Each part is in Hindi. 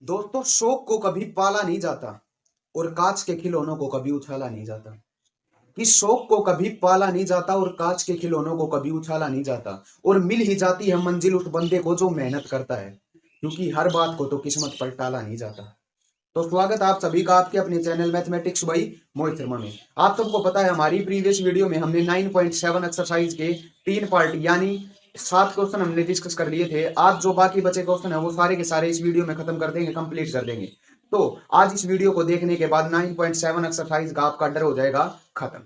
दोस्तों, शौक को कभी पाला नहीं जाता और कांच के खिलौनों को कभी उछाला नहीं जाता। कि शौक को कभी पाला नहीं जाता और कांच के खिलौनों को कभी उछाला नहीं जाता और मिल ही जाती है मंजिल उस बंदे को जो मेहनत करता है, क्योंकि हर बात को तो किस्मत पर टाला नहीं जाता। तो स्वागत आप सभी का आपके अपने channel mathematics by Mohit Sharma में। आप सबको पता है, हमारी प्रीवियस वीडियो में हमने 9.7 एक्सरसाइज के 3 पार्ट यानी 7 क्वेश्चन हमने डिस्कस कर लिए थे। आज जो बाकी बचे क्वेश्चन है वो सारे के सारे इस वीडियो में खत्म कर देंगे, कंप्लीट कर देंगे। तो आज इस वीडियो को देखने के बाद 9.7 एक्सरसाइज का आपका डर हो जाएगा खत्म।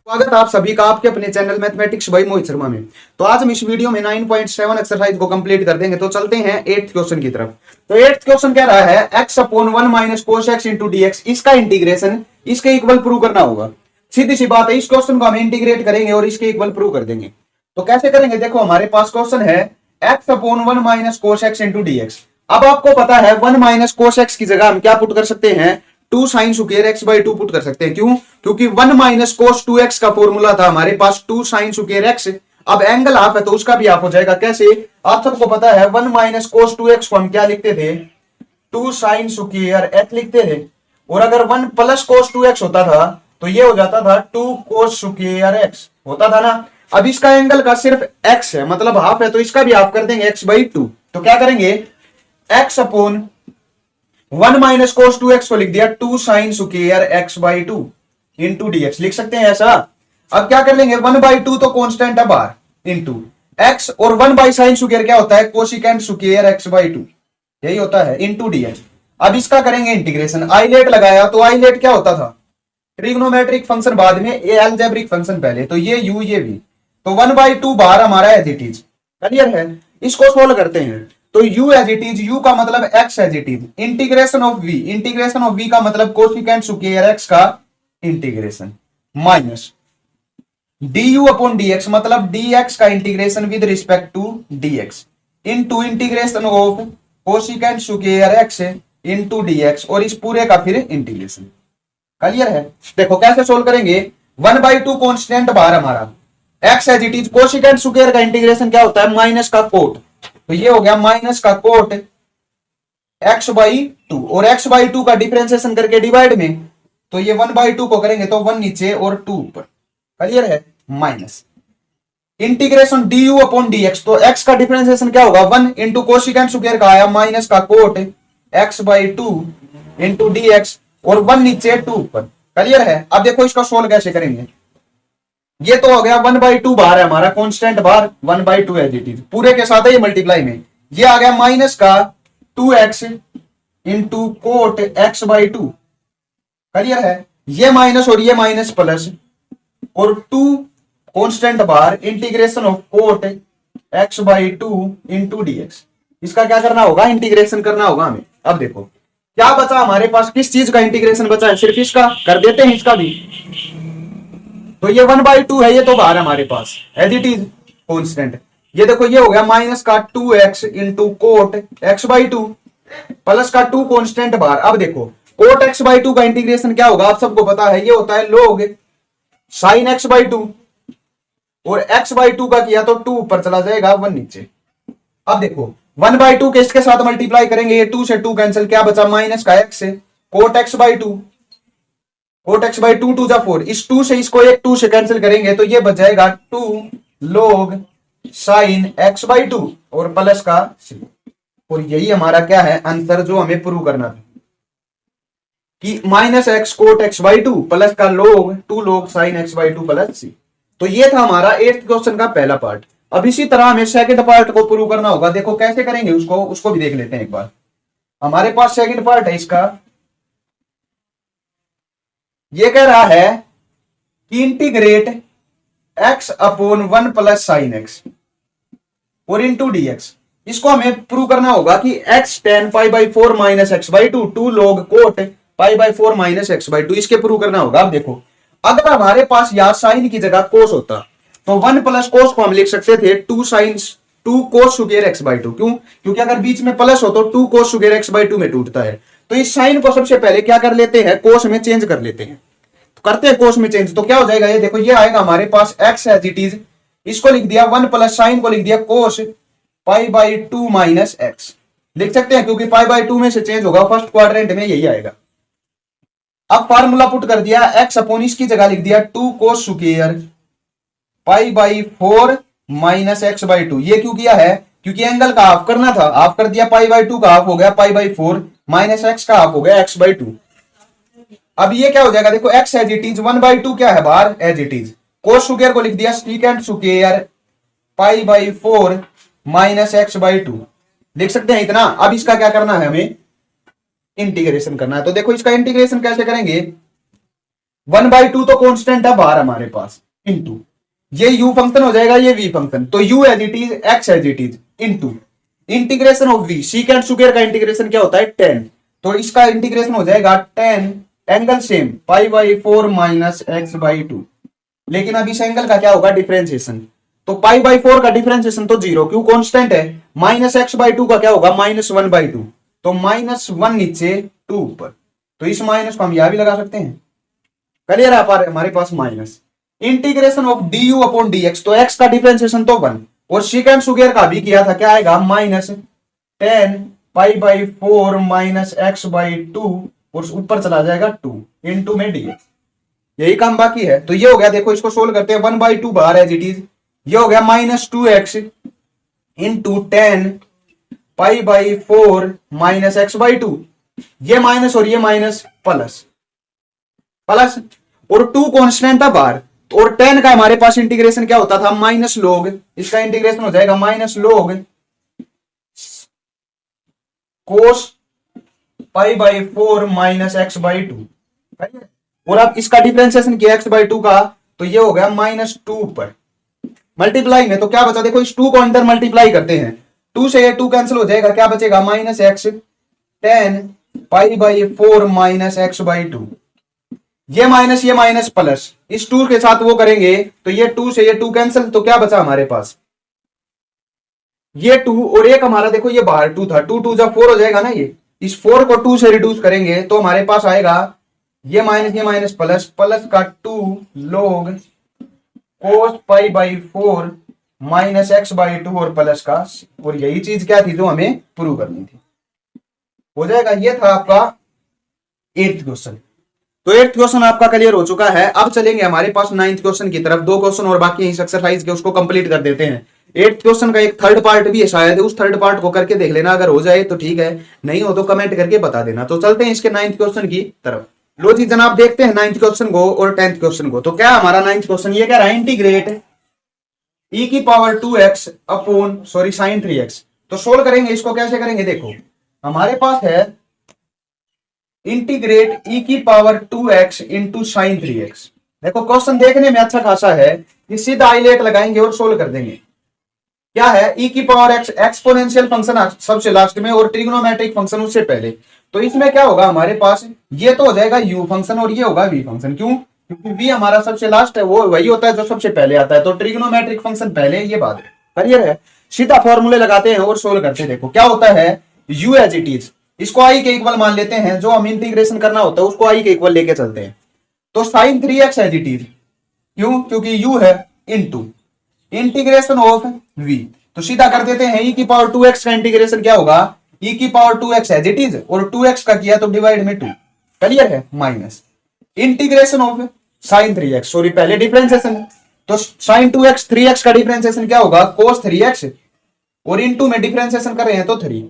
स्वागत आप सभी का आपके अपने channel mathematics by Mohit Sharma में। तो आज हम इस वीडियो में 9.7 एक्सरसाइज को कंप्लीट कर देंगे। तो चलते हैं 8th क्वेश्चन की तरफ। तो 8th क्वेश्चन कह रहा है x/1 minus cos x into dx, इसका इंटीग्रेशन इसके इक्वल प्रूव करना होगा। सीधी सी बात है, इस क्वेश्चन को हम इंटीग्रेट करेंगे और इसके इक्वल प्रूव कर देंगे। तो कैसे करेंगे, देखो हमारे पास क्वेश्चन है x/1 minus cos x into dx। अब आपको पता है 1 माइनस कोस x की जगह हम क्या पुट कर सकते हैं, 2 sine square x by 2 put कर सकते हैं। क्यों? क्योंकि 1 माइनस कोस 2x का फॉर्मूला था हमारे पास 2 साइन स्क्वायर x। अब एंगल हाफ है तो उसका भी हाफ हो जाएगा। कैसे? आप सबको पता है 1 माइनस कोस 2x को हम क्या लिखते थे, 2 साइन स्क्वायर x लिखते थे। और अगर 1 प्लस कोस 2x होता था तो ये हो जाता था 2 कोस स्क्वायर x होता था ना। अब इसका एंगल का सिर्फ x है, मतलब हाफ है, तो इसका भी हाफ कर देंगे x बाई 2। तो क्या करेंगे, x upon 1 minus cos 2x को लिख दिया 2 sine square x by 2 into dx लिख सकते हैं ऐसा। अब क्या कर लेंगे, 1 बाई 2 तो कॉन्स्टेंट है बाहर, इंटू x, और 1 बाई साइन स्क्वायर क्या होता है, कोसिकेंट स्क्वायर x बाई 2, यही होता है, इंटू dx। अब इसका करेंगे इंटीग्रेशन। आइलेट लगाया तो आइलेट क्या होता था, ट्रिग्नोमेट्रिक फंक्शन बाद में, ये अलजेब्रिक फंक्शन पहले, तो ये u ये v, तो 1 बाई 2 बाहर हमारा एज इट इज। क्लियर है? इसको सोल्व करते हैं। तो u as it is, u का मतलब x as it is, integration of v, integration of v का मतलब कोसिकेंट स्क्वायर x का integration, minus du upon dx मतलब dx का integration with respect to dx, into integration of cosecant square x into dx, और इस पूरे का फिर इंटीग्रेशन। क्लियर है? देखो कैसे सोल्व करेंगे, 1 बाई 2 कॉन्स्टेंट बाहर हमारा, x as it is, cosecant square का इंटीग्रेशन क्या होता है, माइनस का कोट, तो ये हो गया माइनस का कोट x बाई 2, और x बाई 2 का डिफरेंशिएशन करके डिवाइड में, तो ये 1 बाई 2 को करेंगे तो 1 नीचे और 2 ऊपर। क्लियर है? Minus integration du upon dx, तो x का डिफरेंशिएशन क्या होगा, 1 इंटू कोसिकेंट स्क्वायर का आया माइनस का cot x by 2 into dx, और 1 नीचे 2 ऊपर। क्लियर है? अब देखो इसका सोल्व कैसे करेंगे। ये तो हो गया 1 बाई 2 बाहर है हमारा, कॉन्स्टेंट बाहर, 1 बाई 2 एज इट इज, पूरे के साथ है ये मल्टीप्लाई में, ये आ गया माइनस का 2x into coat x by 2। Clear है? ये माइनस और ये माइनस प्लस, और 2 कॉन्स्टेंट बाहर, integration of cot x by 2 into dx। इसका क्या करना होगा, इंटीग्रेशन करना होगा हमें। अब देखो क्या बचा हमारे पास, किस चीज का इंटीग्रेशन बचा है, सिर्फ इसका कर देते हैं, इसका भी। तो ये 1 बाई 2 है, ये तो बाहर हमारे पास एज इट इज कॉन्स्टेंट। ये देखो ये हो गया माइनस का 2x into coat x by 2 plus का 2 कॉन्स्टेंट बाहर। अब देखो कोट x बाई 2 का इंटीग्रेशन क्या होगा, आप सबको पता है, ये होता है log साइन x बाई 2, और x बाई 2 का किया तो 2 ऊपर चला जाएगा, 1 नीचे। अब देखो 1 बाई 2 के इसके साथ मल्टीप्लाई करेंगे, ये 2 से 2 कैंसिल, क्या बचा माइनस का x से cot x by 2, cot x by 2 2 जा 4, इस 2 से इसको एक 2 से कैंसिल करेंगे तो ये बच जाएगा 2 log साइन x बाई 2 और प्लस का c। और यही हमारा क्या है आंसर, जो हमें प्रूव करना था कि minus x cot x by 2 plus का log 2 log sine x by 2 plus c। तो ये था हमारा 8th क्वेश्चन का पहला पार्ट। अब इसी तरह हमें सेकंड पार्ट को प्रूव करना होगा। देखो कैसे करेंगे उसको भी देख लेते हैं एक बार। हमारे पास सेकंड पार्ट है इसका, ये कह रहा है कि integrate x upon 1 plus sign x और इंटू dx। इसको हमें प्रूव करना होगा कि x tan pi by 4 minus x by 2 2 log coat pi by 4 minus x by 2, इसके प्रूव करना होगा। अब देखो अगर हमारे पास यहाँ साइन की जगह कोस होता तो 1 प्लस कोस को हम लिख सकते थे 2 sine 2 cos square x by 2। क्यों? क्योंकि अगर बीच में प्लस हो तो 2 कोस स्क्वायर x बाई 2 में टूटता है। तो इस साइन को सबसे पहले क्या कर लेते हैं, कोस में चेंज कर लेते हैं। तो करते हैं कोस में चेंज, तो क्या हो जाएगा, ये देखो ये आएगा हमारे पास x एज इट इज इसको लिख दिया 1 प्लस साइन को लिख दिया कोस पाई बाई 2 माइनस एक्स। लिख सकते हैं क्योंकि पाई बाई 2 में से चेंज होगा, फर्स्ट क्वाड्रेंट में यही आएगा। अब फार्मूला पुट कर दिया, एक्स अपॉन इसकी जगह लिख दिया 2 cos square pi by 4 minus x by 2। ये क्यों किया है? क्योंकि एंगल का हाफ करना था, हाफ कर दिया, पाई बाई 2 का हाफ हो गया पाई बाई 4 माइनस एक्स का हाफ हो गया एक्स बाई 2। अब ये क्या हो जाएगा, देखो एक्स एज इट इज, 1/2 क्या है बाहर as it is, cos square को लिख दिया secant square pi by 4 minus x by 2। लिख सकते हैं इतना। अब इसका क्या करना है, हमें इंटीग्रेशन करना है। तो देखो इसका इंटीग्रेशन कैसे करेंगे, 1/2 तो कांस्टेंट है बाहर हमारे पास, इनटू ये u फंक्शन हो जाएगा, ये v फंक्शन, तो u as it is x as it is into integration of v, secant square का इंटीग्रेशन क्या होता है 10, तो इसका इंटीग्रेशन हो जाएगा 10 angle same pi by 4 minus x by 2। लेकिन अब इस एंगल का क्या होगा डिफरेंशिएशन, तो पाई बाई 4 का डिफरेंशिएशन तो 0 क्यों कांस्टेंट है, माइनस एक्स बाई 2 का क्या होगा -1/2, तो -1 नीचे 2 ऊपर, तो इस माइनस को हम यहां भी लगा सकते हैं। क्लियर है हमारे पास minus integration of du upon dx, तो x का डिफरेंशिएशन तो 1 और सीकेंट स्क्वायर का भी किया था, क्या आएगा -10 पाई बाई 4 माइनस एक्स बाई 2 और ऊपर चला जाएगा 2 इनटू में dx। यही काम बाकी है। तो ये हो गया, देखो इसको सोल्व करते हैं, 1/2 बाहर एज इट इज, ये हो गया -2x into 10 pi by 4 minus x by 2, ये माइनस और ये माइनस प्लस प्लस, और 2 कांस्टेंट था बाहर, और 10 का हमारे पास इंटीग्रेशन क्या होता था माइनस लोग, इसका इंटीग्रेशन हो जाएगा माइनस लोग cos pi by 4 minus x by 2, और अब इसका डिफरेंशिएशन किया एक्स बाई 2 का, तो ये हो गया -2 ऊपर मल्टीप्लाई में, तो क्या बचा, देखो इस 2 को अंदर मल्टीप्लाई करते हैं, 2 से ये 2 कैंसिल हो जाएगा, क्या बचेगा -x 10 pi by 4 minus x by 2, ये माइनस प्लस, इस 2 के साथ वो करेंगे तो ये 2 से ये 2 कैंसिल, तो क्या बचा हमारे पास ये 2 और एक हमारा, देखो ये बाहर 2 था, 2 जब 4 हो जाएगा ना, ये इस 4 को 2 से रिड्यूस करेंगे तो हमारे पास आएगा ये माइनस प्लस प्लस का 2 log cos pi by 4 minus x by 2 और प्लस का, और यही चीज क्या थी जो हमें प्रूव करनी थी। हो जाएगा, ये था आपका 8th क्वेश्चन। तो 8th क्वेश्चन आपका क्लियर हो चुका है। अब चलेंगे हमारे पास 9th क्वेश्चन की तरफ, 2 क्वेश्चन और बाकी इस एक्सरसाइज के, उसको कंप्लीट कर देते हैं। 8th क्वेश्चन का एक थर्ड पार्ट भी है शायद, उस थर्ड पार्ट को करके देख लेना, अगर हो जाए तो ठीक है, नहीं हो तो कमेंट करके बता देना। तो चलते हैं इसके 9th क्वेश्चन की तरफ। लो जी जनाब, देखते हैं 9th क्वेश्चन को और 10th क्वेश्चन को। तो क्या हमारा 9th क्वेश्चन ये कह रहा है, इंटीग्रेट e की power 2x upon sin 3x। तो सोल्व करेंगे इसको, कैसे करेंगे, देखो हमारे पास है इंटीग्रेट e की power 2x into sin 3x। देखो क्वेश्चन देखने में अच्छा खासा है, ये सीधा हाईलाइट लगाएंगे और सोल्व कर देंगे। क्या है, e की पावर x एक्सपोनेंशियल फंक्शन सबसे लास्ट में और ट्रिग्नोमेट्रिक फंक्शन उससे पहले, तो इसमें क्या होगा हमारे पास, ये तो हो जाएगा u फंक्शन और ये होगा v फंक्शन। क्यों, क्योंकि v हमारा सबसे लास्ट है, वो वही होता है जो सबसे पहले आता है, तो ट्रिग्नोमेट्रिक फंक्शन पहले, ये बाद है। क्लियर है, सीधा फॉर्मूले लगाते हैं और सोल्व करते हैं। देखो क्या होता है, u एज इट इज, इसको i के इक्वल मान लेते हैं, जो हम इंटीग्रेशन करना होता है उसको i के इक्वल लेके चलते हैं। तो sin 3x as it is, क्यों, क्योंकि u है, इनटू इंटीग्रेशन ऑफ v, तो सीधा कर देते हैं, e की पावर 2x का इंटीग्रेशन क्या होगा, e की power 2x as it is, और 2x का किया तो डिवाइड में 2। क्लियर है, minus integration of sin 3x, sorry पहले डिफरेंशिएशन, तो sin 2x 3x का डिफरेंशिएशन क्या होगा cos 3x, और इनटू में डिफरेंशिएशन कर रहे हैं तो 3,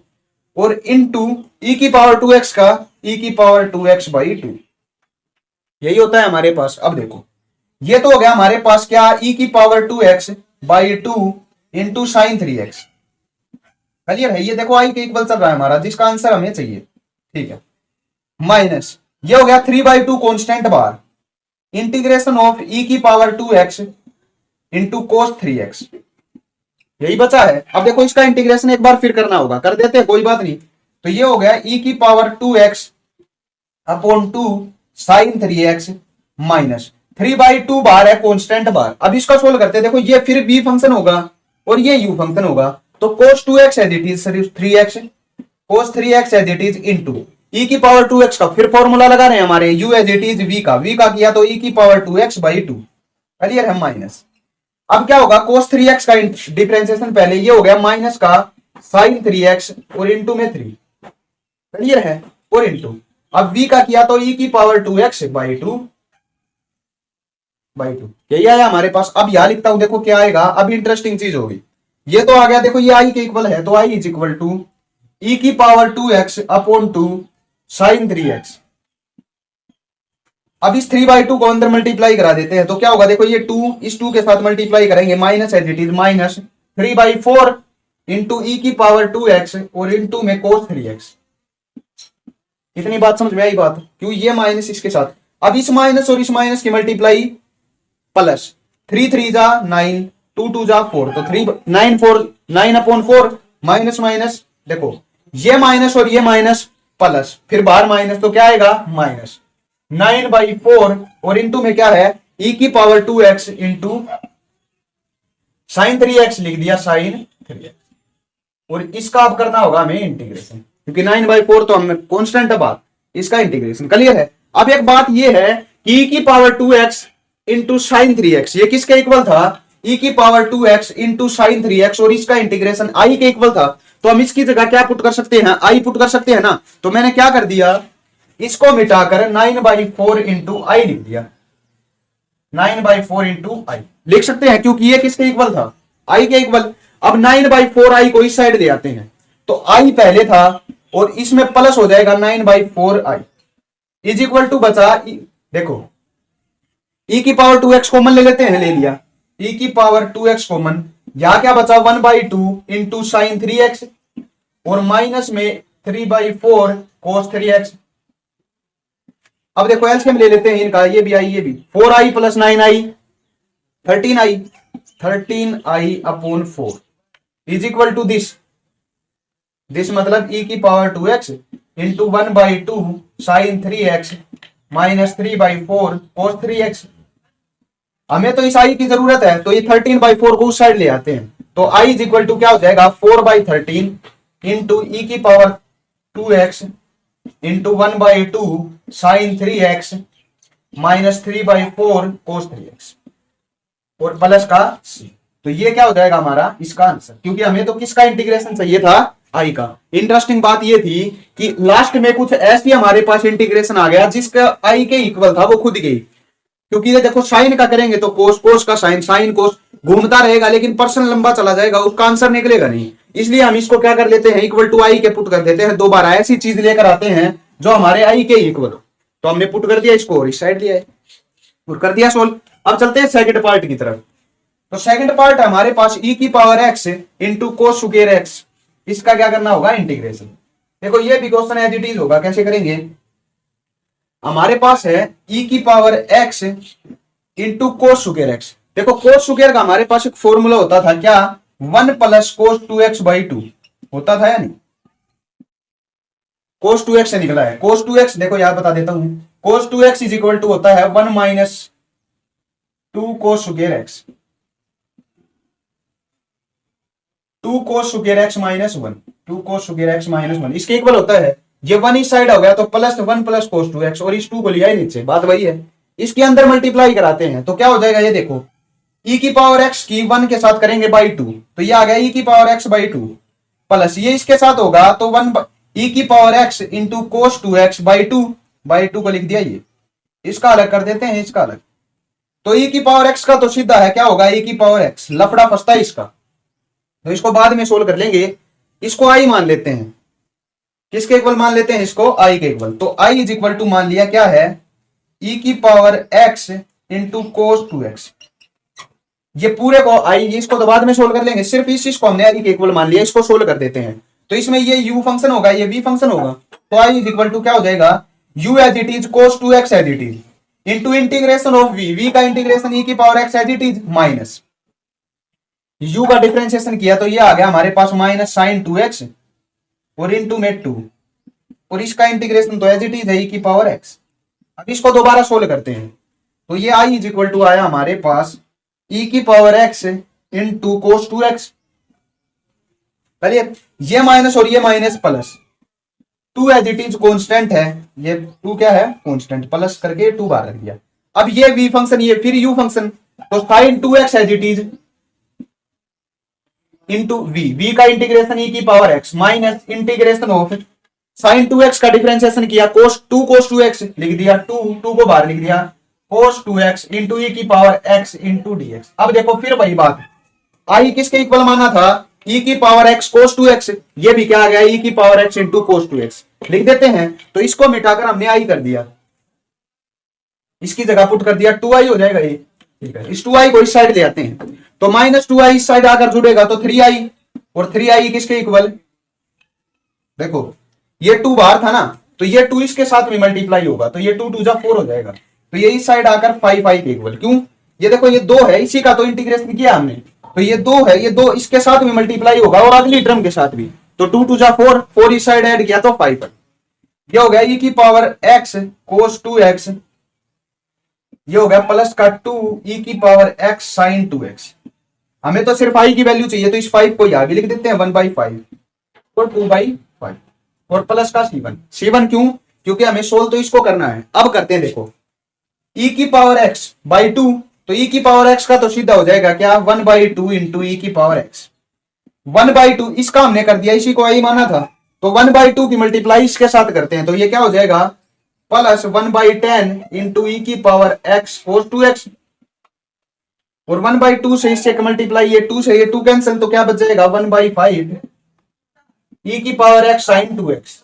और इनटू e की पावर 2x का e की पावर 2x बाई 2, यही होता है हमारे पास। अब देखो ये तो हो गया हमारे पास क्या, e की power 2x by 2 into sin 3x। Clear है, ये देखो i के इक्वल चल रहा है हमारा, जिसका आंसर हमें चाहिए, ठीक है, माइनस ये हो गया 3/2 constant bar, integration of e की power 2x into cos 3x, यही बचा है। अब देखो इसका इंटीग्रेशन एक बार फिर करना होगा, कर देते हैं, कोई बात नहीं। तो ये हो गया e की power 2x upon 2 sin 3x minus 3/2 बार है कांस्टेंट बार। अब इसका सोल्व करते हैं, देखो ये फिर v फंक्शन होगा और ये u फंक्शन होगा, तो cos 2x as it is 3x, cos 3x as it is into e की पावर 2x का फिर फॉर्मूला लगा रहे हैं हमारे, u as it is v का किया तो e की पावर 2x बाई 2। क्लियर है, माइनस अब क्या होगा, cos 3x का डिफरेंशिएशन पहले ये हो गया माइनस का sin 3x और इंटू में 3, क्लियर है, और इंटू अब v का किया तो e की पावर 2x बाई 2 यही आया हमारे पास। अब यहां लिखता हूं, देखो क्या आएगा, अब इंटरेस्टिंग चीज होगी, ये तो आ गया, देखो ये i के इक्वल है, तो i is equal to e की power 2x upon 2 sin 3x। अब इस 3/2 को अंदर मल्टीप्लाई करा देते हैं, तो क्या होगा, देखो ये 2 इस 2 के साथ मल्टीप्लाई करेंगे, minus as it is minus 3/4 into e की पावर 2x और इंटू में cos 3x। इतनी बात समझ में आई बात, क्यों ये माइनस इसके साथ, अब इस माइनस और इस माइनस की मल्टीप्लाई प्लस 3 3 जा 9 2 2 जा 4, तो 3 9 4 9 अपॉन 4 माइनस माइनस, देखो ये माइनस और ये माइनस प्लस, फिर बाहर माइनस, तो क्या आएगा माइनस 9/4 और इंटू में क्या है e की power 2x into sine 3x लिख दिया, साइन 3x, और इसका अब करना होगा हमें इंटीग्रेशन, क्योंकि 9/4 तो हमें कांस्टेंट है बात, इसका इंटीग्रेशन क्लियर है। अब एक बात ये है कि e की power 2x into sine 3x ये किसके इक्वल था, e की power 2x into sine 3x, और इसका इंटीग्रेशन i के इक्वल था, तो हम इसकी जगह क्या पुट कर सकते हैं, i पुट कर सकते हैं ना, तो मैंने क्या कर दिया, इसको मिटाकर 9/4 इंटू आई लिख दिया, 9/4 इंटू आई लिख सकते हैं, क्योंकि ये किसके इक्वल था, आई के इक्वल। अब 9/4 आई को इस साइड ले आते हैं, तो आई पहले था और इसमें प्लस हो जाएगा 9/4 आई इज इक्वल टू बचा देखो e की पावर 2x कॉमन ले लेते हैं, ले लिया e की पावर 2x कॉमन, यहां क्या बचा 1/2 इंटू साइन 3x और माइनस में 3/4 cos 3x। अब देखो एलसीएम ले लेते हैं इनका, ये भी आई ये भी, 4i plus 9i 13i upon 4 is equal to this मतलब e की power 2x into 1/2 sine 3x minus 3/4 cos 3x। हमें तो इस i की जरूरत है, तो ये 13/4 को उस साइड ले आते हैं, तो i इज इक्वल टू क्या हो जाएगा 4/13 इंटू e की power 2x into 1/2 sine 3x minus 3/4 cos 3x और प्लस का c, तो ये क्या हो जाएगा हमारा इसका आंसर, क्योंकि हमें तो किसका इंटीग्रेशन चाहिए था, i का। इंटरेस्टिंग बात ये थी कि लास्ट में कुछ ऐसी हमारे पास इंटीग्रेशन आ गया जिसका i के इक्वल था, वो खुद गई, क्योंकि ये देखो साइन का करेंगे तो कोस, कोस का साइन, साइन कोस घूमता रहेगा, लेकिन पर्सन लंबा चला जाएगा, उसका आंसर निकलेगा नहीं, इसलिए हम इसको क्या कर लेते हैं, इक्वल टू आई के पुट कर देते हैं, दोबारा ऐसी चीज लेकर आते हैं जो हमारे आई के इक्वल हो, तो हमने पुट कर दिया इसको और इस साइड लिया है और कर दिया सोल्व। अब चलते हैं सेकंड पार्ट की तरफ, तो सेकंड पार्ट है हमारे पास e की पावर x इंटू कोस स्क्वायर x, इसका क्या करना होगा इंटीग्रेशन। देखो ये भी क्वेश्चन एज इट इज होगा, कैसे करेंगे, हमारे पास है e की पावर x इंटू कोस स्क्वायर x। देखो कोस स्क्वायर का हमारे पास एक फॉर्मूला होता था क्या, 1 प्लस कोस 2x/2 होता था या नहीं, कोस 2x से निकला है, कोस 2x देखो यार बता देता हूं, कोस 2x इज इक्वल टू होता है 1 minus 2 cos square x, 2 cos square x minus 1, 2 cos square x minus 1 इसके इक्वल होता है, ये 1 इस साइड हो गया तो प्लस 1 प्लस कोस 2x, और इस 2 को लिया ही नीचे, बात वही है, इसके अंदर मल्टीप्लाई कराते हैं तो क्या हो जाएगा, ये देखो e की पावर x की 1 के साथ करेंगे बाई 2, तो ये आ गया e की पावर x बाई 2 प्लस ये इसके साथ होगा तो 1 e की power x into cos 2x by 2 को लिख दिया, ये इसका अलग कर देते हैं, इसका अलग, तो e की पावर x का तो सीधा है क्या होगा e की पावर x, लफड़ा फंसता है इसका, तो इसको बाद में सोल्व कर लेंगे, इसको i मान लेते हैं, किसके इक्वल मान लेते हैं इसको, i के इक्वल, तो i इज इक्वल टू मान लिया क्या है e की power x into cos 2x, ये पूरे को i, इसको तो बाद में सोल्व कर लेंगे, सिर्फ इस को हमने i के इक्वल मान लिया, इसको सोल्व कर देते हैं, तो इसमें ये u फंक्शन होगा, ये v फंक्शन होगा, तो i इज इक्वल टू क्या हो जाएगा u as it is cos 2x as it is into integration of v का इंटीग्रेशन e की power x as it is minus u का डिफरेंशिएशन किया तो ये आ गया हमारे पास माइनस साइन 2x और इंटू में 2, और इसका इंटीग्रेशन तो एज इट इज है e की पावर x। अब इसको दोबारा सोल्व करते हैं, तो ये i इज इक्वल टू आया हमारे पास e की power x into cos 2x, चलिए ये माइनस और ये minus plus, 2 as it is constant है, ये 2 क्या है कॉन्स्टेंट, प्लस करके 2 बार रख दिया। अब ये v फंक्शन, ये फिर u फंक्शन, तो sine 2x as it is into v का इंटीग्रेशन ई की power x minus integration of sine 2x का डिफरेंशिएशन किया cos 2x लिख दिया, 2 को बाहर लिख दिया, cos 2x इंटू ई की पावर x इंटू dx। अब देखो फिर वही बात, आई किसके इक्वल माना था, e की पावर x cos 2x, ये भी क्या आ गया e की power x into cos 2x लिख देते हैं। तो इसको मिटाकर हमने आई कर दिया, इसकी जगह पुट कर दिया, 2i हो जाएगा ये, ठीक है। इस 2i को इस साइड ले आते हैं, तो माइनस 2i इस साइड आकर जुड़ेगा तो 3i, और 3i किसके इक्वल, देखो ये 2 बाहर था ना, तो ये 2 इसके साथ में मल्टीप्लाई होगा, तो ये 2 2 जा 4 हो जाएगा, तो ये इस साइड आकर 5i के इक्वल। क्यों, ये देखो ये 2 है, इसी का तो इंटीग्रेशन किया हमने, तो ये 2 है, ये 2 इसके साथ में मल्टीप्लाई होगा और अगली टर्म के साथ भी, तो 2 2 जा 4, 4 इस साइड ऐड किया तो 5, ये हो गया e की पावर x cos 2x, ये हो गया प्लस का 2 e की पावर x sin 2x। हमें तो सिर्फ i की वैल्यू चाहिए, तो इस 5 को यहां भी लिख देते हैं 1/5 और 2/5 और प्लस का c1 क्यों, क्योंकि हमें सोल्व तो इसको करना है। अब करते हैं, देखो e की पावर x बाई 2, तो e की पावर x का तो सीधा हो जाएगा क्या 1/2 इंटू ई की पावर x, 1/2 इसका हमने कर दिया, इसी को आई माना था, तो 1/2 की मल्टीप्लाई इसके साथ करते हैं, तो ये क्या हो जाएगा प्लस 1/10 इंटू ई की पावर x cos 2x, और 1/2 से इससे मल्टीप्लाई, ये 2 से ये 2 कैंसिल, तो क्या बच जाएगा 1/5 e की पावर x sin 2x,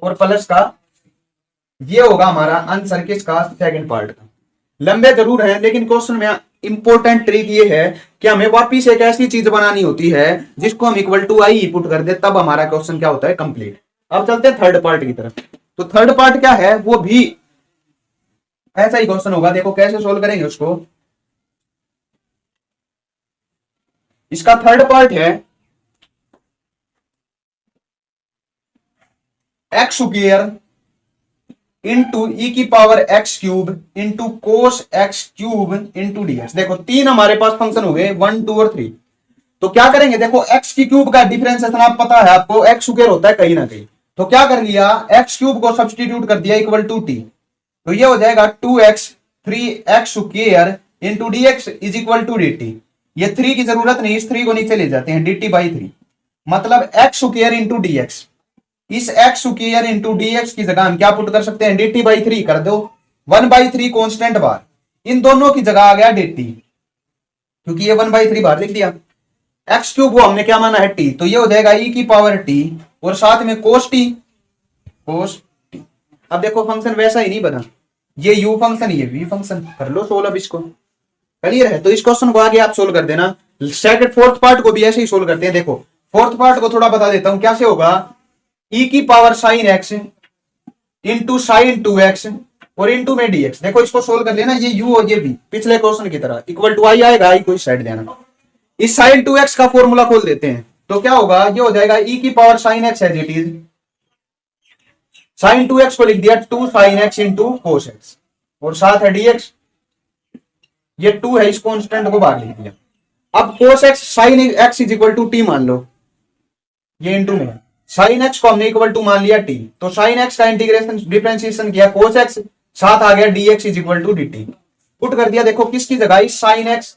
और प्लस का, ये होगा हमारा आंसर किसका, सेकंड पार्ट का। लंबे जरूर हैं, लेकिन क्वेश्चन में इंपॉर्टेंट ट्रिक ये है कि हमें वापिस एक ऐसी चीज बनानी होती है जिसको हम इक्वल टू आई पुट कर दे, तब हमारा क्वेश्चन क्या होता है, कंप्लीट। अब चलते हैं थर्ड पार्ट की तरफ। तो थर्ड पार्ट क्या है, वो भी ऐसा ही क्वेश्चन होगा, देखो कैसे सोल्व करेंगे उसको। इसका थर्ड पार्ट है एक्स स्क्वायर इंटू ई की power x cube into cos x cube into dx. देखो 3 हमारे पास फंक्शन हो गए, 1 2 और 3। तो क्या करेंगे, देखो एक्स की क्यूब का डिफरेंशिएशन आप पता है आपको, एक्स स्क्वायर होता है कहीं ना कहीं, तो क्या कर लिया, एक्स क्यूब को सब्सटीट्यूट कर दिया इक्वल टू टी, तो ये हो जाएगा 2x 3x square into dx is equal to dt। ये 3 की जरूरत नहीं, इस 3 को नीचे ले जाते हैं, dt/3 मतलब x स्क्वायर इंटू डीएक्स। इस x स्क्वायर इंटू डीएक्स की जगह हम क्या पुट कर सकते हैं, dt/3 कर दो, 1/3 कांस्टेंट बार, इन दोनों की जगह आ गया dt, क्योंकि ये 1/3 बार लिख दिया। एक्स क्यूब को हमने क्या माना है t, तो ये हो जाएगा e की पावर t और साथ में cos t। अब देखो फंक्शन वैसा ही नहीं बना, ये u फंक्शन ये v फंक्शन, कर लो सोल्व अब इसको, क्लियर है। तो इस क्वेश्चन को आगे आप सोल्व कर देना। सेकंड फोर्थ पार्ट को भी ऐसे ही सोल्व करते हैं। देखो फोर्थ पार्ट को थोड़ा बता देता हूं कैसे होगा, e की power sine x into sine 2x और इंटू में dx। देखो इसको सोल्व कर लेना, ये u और ये v पिछले क्वेश्चन की तरह इक्वल टू आई आएगा, आई को इस साइड देना। इस साइन 2x का फॉर्मूला खोल देते हैं, तो क्या होगा, ये हो जाएगा e की power sine x as it is, sine 2x को लिख दिया 2 sine x into cos x, और साथ है dx, ये 2 है, इस कांस्टेंट को बाहर लिख दिया। अब cos x sine x is equal to t मान लो, ये इंटू में साइन x को हमने इक्वल टू मान लिया t, तो साइन x का इंटीग्रेशन डिफरेंशिएशन किया कोस x, साथ आ गया dx is equal to dt, put कर दिया। देखो किसकी जगह, इस sine x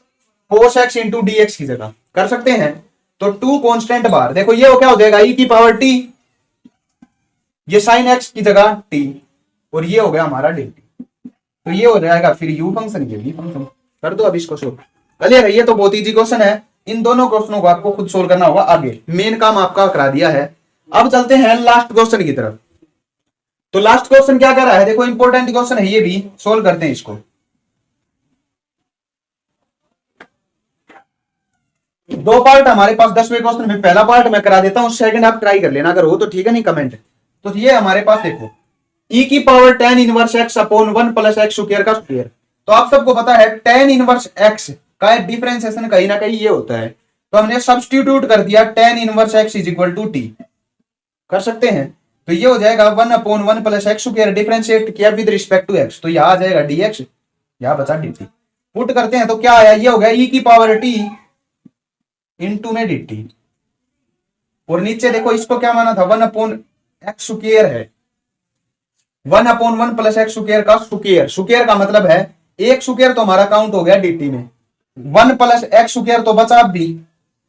cos x into dx की जगह कर सकते हैं, तो 2 कांस्टेंट बाहर, देखो ये क्या हो जाएगा e की पावर t, ये साइन x की जगह t, और ये हो गया हमारा dt, तो ये हो जाएगा फिर u फंक्शन, ये v फंक्शन। कर दो अब इसको सोल्व, क्लियर है। ये तो बहुत इजी क्वेश्चन है, इन दोनों क्वेश्चनों को आपको खुद सोल्व करना होगा, आगे मेन काम आपका करा दिया है। अब चलते हैं लास्ट क्वेश्चन की तरफ। तो लास्ट क्वेश्चन क्या कह रहा है, देखो इंपॉर्टेंट क्वेश्चन है, ये भी सोल्व करते हैं इसको। दो पार्ट हमारे पास 10वें क्वेश्चन में, पहला पार्ट मैं करा देता हूं, सेकंड आप ट्राई कर लेना, अगर हो तो ठीक है, नहीं कमेंट। तो ये हमारे पास देखो e की power tan inverse x upon 1 plus x square का स्क्वायर। तो आप सबको पता है tan इनवर्स x का डिफरेंशिएशन कहीं ना कहीं ये होता है, तो हमने सब्स्टिट्यूट कर दिया tan inverse x is equal to t, कर सकते हैं। तो ये हो जाएगा 1 upon 1 plus x square, differentiate किया विद रिस्पेक्ट टू x, तो यहां आ जाएगा dx, यहां बचा dt, पुट करते हैं तो क्या आया, ये हो गया e की पावर t इंटू में dt, और नीचे देखो इसको क्या माना था, 1 अपॉन एक्स स्क्वायर है, 1 अपॉन 1 प्लस एक्स स्क्वायर का स्क्वायर, स्क्वायर का मतलब है एक स्क्वायर, तो हमारा काउंट हो गया dt में, 1 प्लस एक्स स्क्वायर तो बचा भी,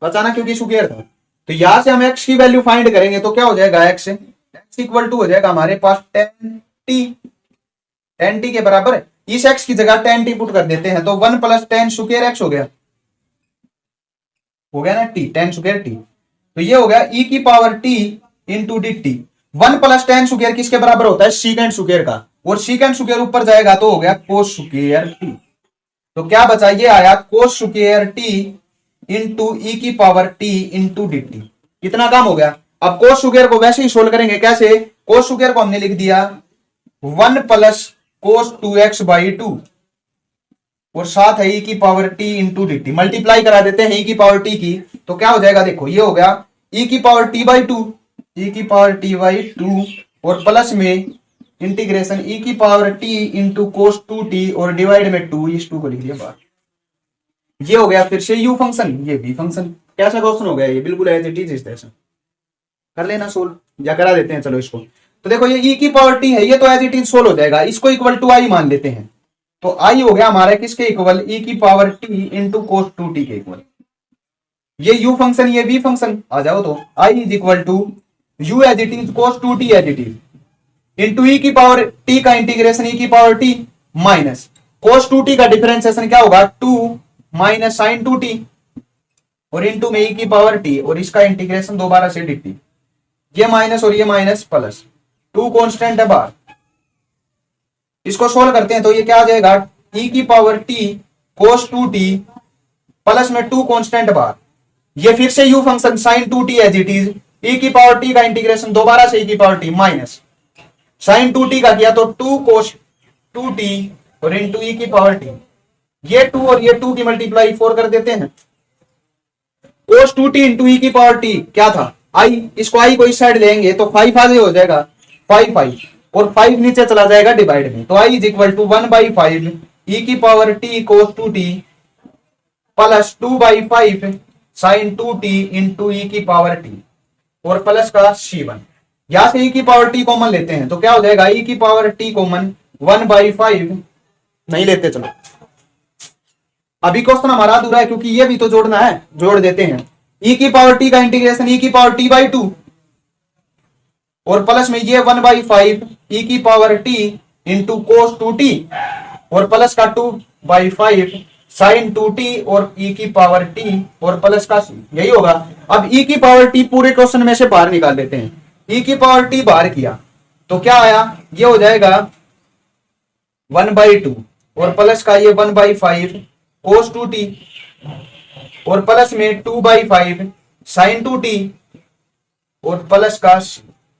बचाना क्योंकि स्क्वायर था। तो यहां से हम एक्स की वैल्यू फाइंड करेंगे तो क्या हो जाएगा, एक्स इक्वल टू हो जाएगा हमारे पास टेन टी के बराबर। इस एक्स की जगह टेन टी पुट कर देते हैं तो 1 प्लस टेन स्क्वायर एक्स हो गया ना टी, टेन स्क्वायर टी। तो ये हो गया ई की power T into D T. 1 plus ten square किसके बराबर होता है, सीकेंड स्क्वायर का, और सीकेंड स्क्वायर ऊपर जाएगा तो हो गया कोस स्क्वायर टी। तो क्या बचा, ये आया cos square T into e की power T into D T. कितना काम हो गया। अब कोस स्क्वायर को वैसे ही सोल्व करेंगे, कैसे, कोस स्क्वायर को हमने लिख दिया 1 प्लस कोस 2x बाई 2 और साथ है ई की power T into D T. Multiply करा देते हैं ई की पावर टी की, तो क्या हो जाएगा, देखो ये हो गया ई की पावर टी बाई 2, ई की पावर टी बाई 2 और प्लस में इंटीग्रेशन ई की power T into cos 2t और डिवाइड में 2, इस 2 को लिख दिया बाहर। ये हो गया फिर से यू फंक्शन, ये v फंक्शन। कैसा क्वेश्चन हो गया ये, बिल्कुल एज इट इज ऐसा कर लेना सोल्व, या करा देते हैं चलो इसको। तो देखो ये e की पावर t है, ये तो एज इट इज सोल्व हो जाएगा, इसको इक्वल टू i मान लेते हैं। तो i हो गया हमारा किसके इक्वल, e की पावर t इंटू कोस 2t के इक्वल। ये u फंक्शन, ये v फंक्शन आ जाओ, तो i is equal to u as it is cos 2t as it is into e की पावर t का इंटीग्रेशन e की power t minus cos 2t का डिफरेंशिएशन क्या होगा 2 माइनस साइन 2t और इंटू में e की पावर t और इसका इंटीग्रेशन दोबारा से dt। ये माइनस और ये माइनस प्लस, 2 कांस्टेंट है बाहर। इसको सोल्व करते हैं तो ये क्या आ जाएगा, e की power t cos 2t plus में 2 कांस्टेंट बाहर। ये फिर से u function sin 2t as it is, e की पावर t का इंटीग्रेशन दोबारा से e की power t minus sin 2t का किया तो 2 cos 2t और इंटू e की पावर t। ये 2 और ये 2 की मल्टीप्लाई 4 कर देते हैं, cos 2t इंटू e की पावर t क्या था i, इसको i को इस साइड लेंगे तो 5 आगे हो जाएगा 5 और 5 नीचे चला जाएगा डिवाइड में, तो i is equal to 1/5 e की power t cos 2t plus 2/5 sin 2t into e की पावर t और प्लस का c1। यहां से e की पावर t कॉमन लेते हैं तो क्या हो जाएगा, e की पावर t कॉमन 1/5 नहीं लेते, चलो अभी क्वेश्चन हमारा अधूरा है क्योंकि ये भी तो जोड़ना है, जोड़ देते हैं। e की पावर t का इंटीग्रेशन e की पावर t बाई 2 और प्लस में ये 1/5 e की पावर t इंटू कोस 2t और प्लस का 2/5 साइन 2t और e की पावर t और प्लस का यही होगा। अब e की पावर t पूरे क्वेश्चन में से बाहर निकाल देते हैं, e की पावर t बाहर किया तो क्या आया, ये हो जाएगा 1/2 और प्लस का ये 1/5 cos 2t और प्लस में 2/5 sin 2t और प्लस का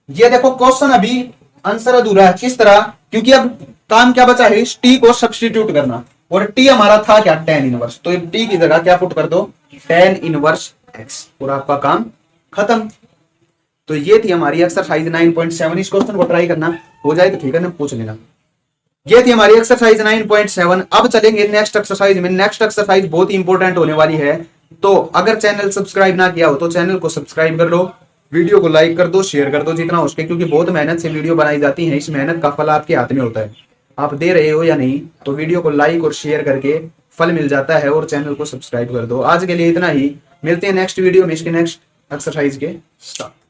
ये। देखो क्वेश्चन अभी आंसर अधूरा है, किस तरह, क्योंकि अब काम क्या बचा है, t को सब्स्टिट्यूट करना, और t हमारा था क्या, tan इनवर्स, तो t की जगह क्या पुट कर दो, tan इनवर्स x और आपका काम खत्म। तो ये थी हमारी एक्सरसाइज 9.7, इस क्वेश्चन को ट्राई करना, हो जाए तो ठीक है ना, पूछ लेना। ये थी हमारी एक्सरसाइज 9.7। अब चलेंगे नेक्स्ट एक्सरसाइज में। नेक्स्ट एक्सरसाइज बहुत ही इंपॉर्टेंट होने वाली है, तो अगर चैनल सब्सक्राइब ना किया हो तो चैनल को सब्सक्राइब कर लो, वीडियो को लाइक कर दो, शेयर कर दो जितना हो सके, क्योंकि बहुत मेहनत से वीडियो बनाई जाती है, इस मेहनत का फल आपके हाथ में होता है। आप दे रहे हो या नहीं, तो वीडियो को लाइक और शेयर करके फल मिल जाता है, और चैनल को सब्सक्राइब कर दो। आज के लिए इतना ही, मिलते हैं नेक्स्ट वीडियो में इसके नेक्स्ट एक्सरसाइज के साथ।